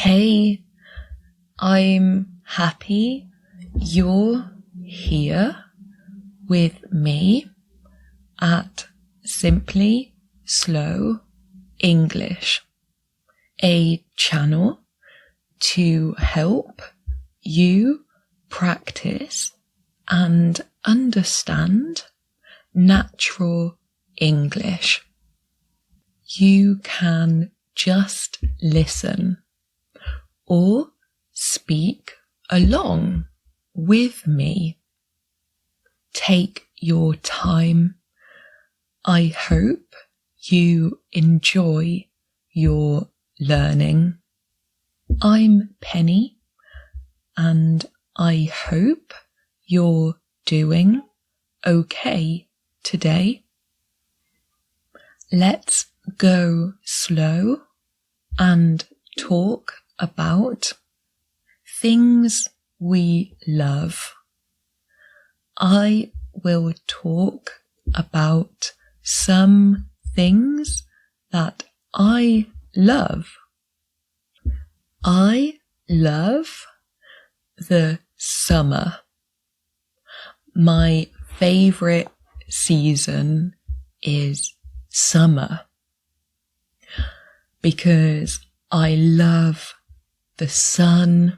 Hey, I'm happy you're here with me at Simply Slow English, a channel to help you practice and understand natural English. You can just listen or speak along with me. Take your time. I hope you enjoy your learning. I'm Penny, and I hope you're doing okay today. Let's go slow and talk about things we love. I will talk about some things that I love. I love the summer. My favorite season is summer because I love the sun.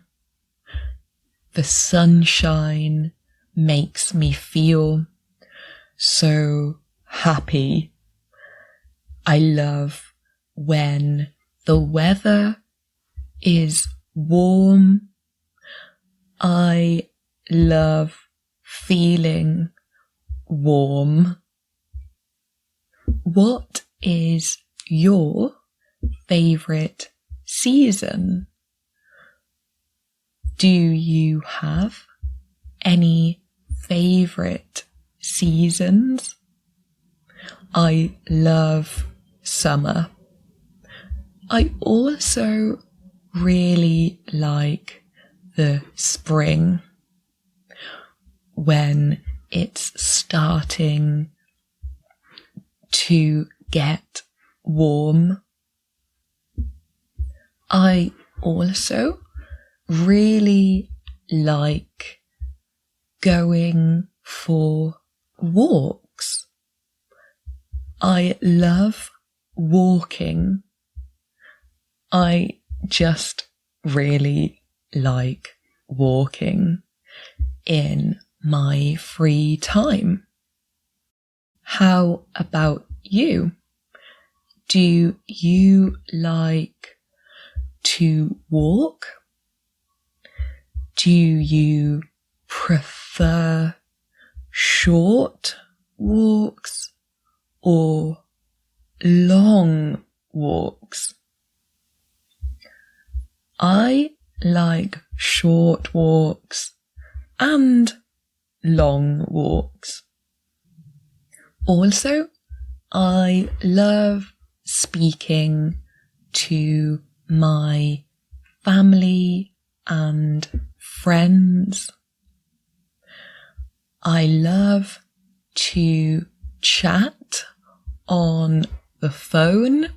The sunshine makes me feel so happy. I love when the weather is warm. I love feeling warm. What is your favorite season? Do you have any favorite seasons? I love summer. I also really like the spring when it's starting to get warm. I also really like going for walks. I love walking. I just really like walking in my free time. How about you? Do you like to walk? Do you prefer short walks or long walks? I like short walks and long walks. Also, I love speaking to my family and friends. I love to chat on the phone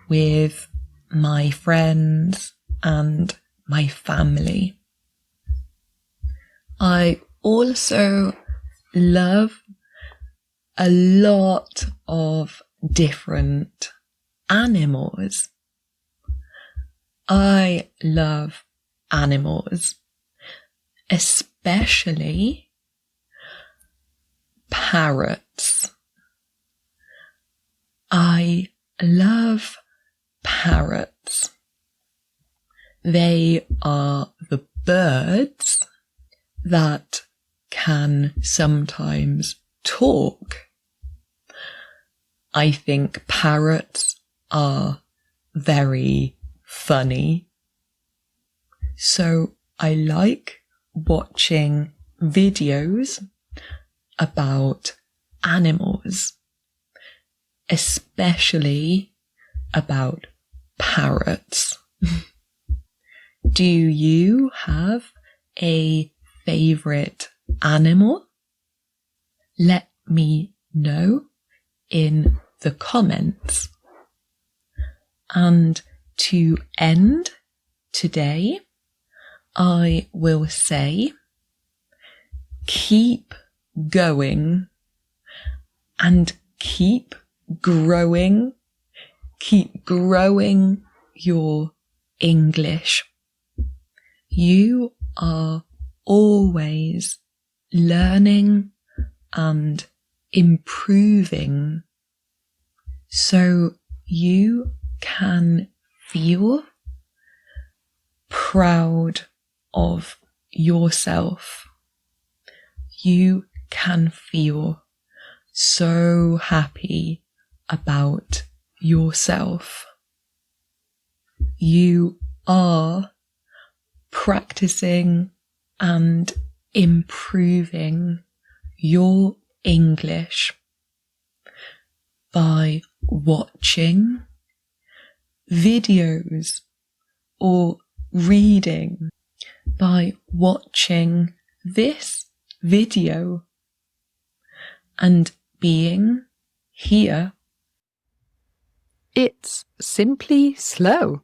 with my friends and my family. I also love a lot of different animals. I love animals, especially parrots. I love parrots. They are the birds that can sometimes talk. I think parrots are very funny. So I like watching videos about animals, especially about parrots. Do you have a favorite animal? Let me know in the comments. And to end Today, I will say, keep going and keep growing your English. You are always learning and improving, so you can feel proud of yourself. You can feel so happy about yourself. You are practicing and improving your English by watching videos or reading, by watching this video and being here. It's simply slow.